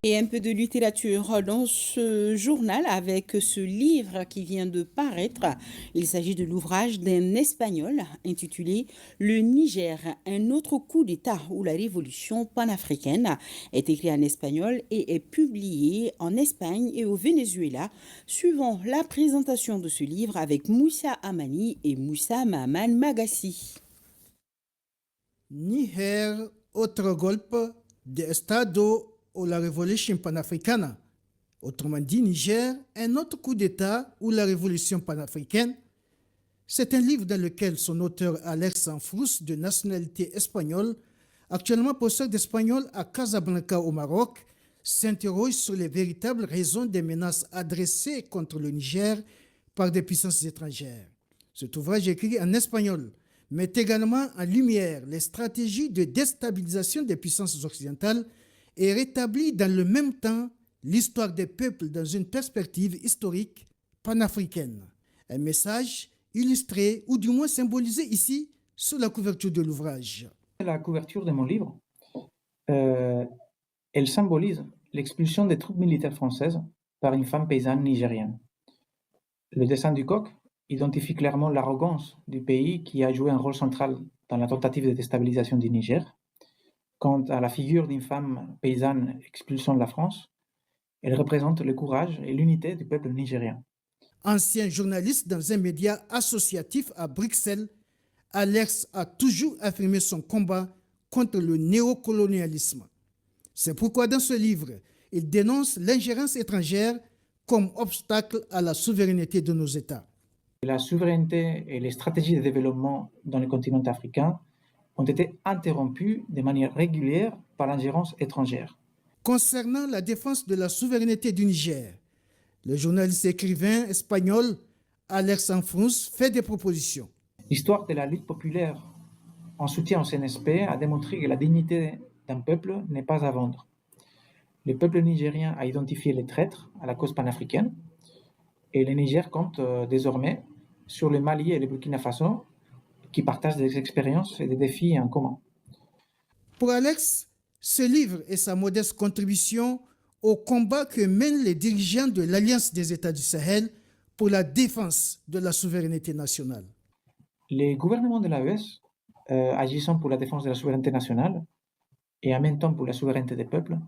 Et un peu de littérature dans ce journal avec ce livre qui vient de paraître. Il s'agit de l'ouvrage d'un Espagnol intitulé Le Niger, un autre coup d'État ou la révolution panafricaine, est écrit en espagnol et est publié en Espagne et au Venezuela. Suivant la présentation de ce livre avec Moussa Amani et Moussa Maman Magassi. Niger, otro golpe de Estado o la révolution panafricaine. Autrement dit, Niger, un autre coup d'État ou la révolution panafricaine. C'est un livre dans lequel son auteur Alex Sanfrous, de nationalité espagnole, actuellement professeur d'espagnol à Casablanca au Maroc, s'interroge sur les véritables raisons des menaces adressées contre le Niger par des puissances étrangères. Cet ouvrage écrit en espagnol met également en lumière les stratégies de déstabilisation des puissances occidentales et rétablit dans le même temps l'histoire des peuples dans une perspective historique panafricaine. Un message illustré ou du moins symbolisé ici sur la couverture de l'ouvrage. La couverture de mon livre, euh, elle symbolise l'expulsion des troupes militaires françaises par une femme paysanne nigérienne. Le dessin du coq identifie clairement l'arrogance du pays qui a joué un rôle central dans la tentative de déstabilisation du Niger. Quant à la figure d'une femme paysanne expulsant la France, elle représente le courage et l'unité du peuple nigérien. Ancien journaliste dans un média associatif à Bruxelles, Alex a toujours affirmé son combat contre le néocolonialisme. C'est pourquoi dans ce livre, il dénonce l'ingérence étrangère comme obstacle à la souveraineté de nos États. La souveraineté et les stratégies de développement dans le continent africain ont été interrompues de manière régulière par l'ingérence étrangère. Concernant la défense de la souveraineté du Niger, le journaliste écrivain espagnol Alex Sanfrous fait des propositions. L'histoire de la lutte populaire en soutien au CNSP a démontré que la dignité d'un peuple n'est pas à vendre. Le peuple nigérien a identifié les traîtres à la cause panafricaine et le Niger compte désormais sur le Mali et le Burkina Faso qui partagent des expériences et des défis en commun. Pour Alex, ce livre est sa modeste contribution au combat que mènent les dirigeants de l'Alliance des États du Sahel pour la défense de la souveraineté nationale. Les gouvernements de l'AES, agissant pour la défense de la souveraineté nationale et en même temps pour la souveraineté des peuples,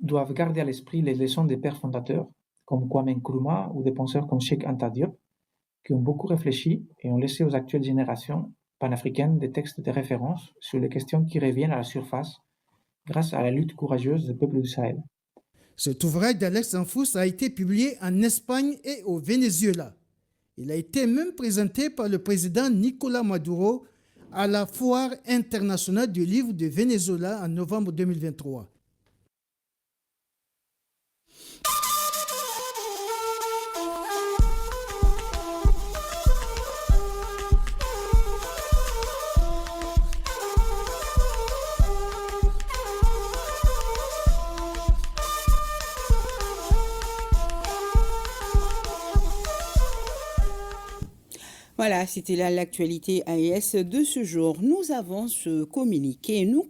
doivent garder à l'esprit les leçons des pères fondateurs, comme Kwame Nkrumah ou des penseurs comme Cheikh Anta Diop, qui ont beaucoup réfléchi et ont laissé aux actuelles générations panafricaines des textes de référence sur les questions qui reviennent à la surface grâce à la lutte courageuse des peuples du Sahel. Cet ouvrage d'Alex Sanfrous a été publié en Espagne et au Venezuela. Il a été même présenté par le président Nicolás Maduro à la Foire internationale du livre de Venezuela en novembre 2023. Voilà, c'était là l'actualité AES de ce jour. Nous avons ce communiqué. Nous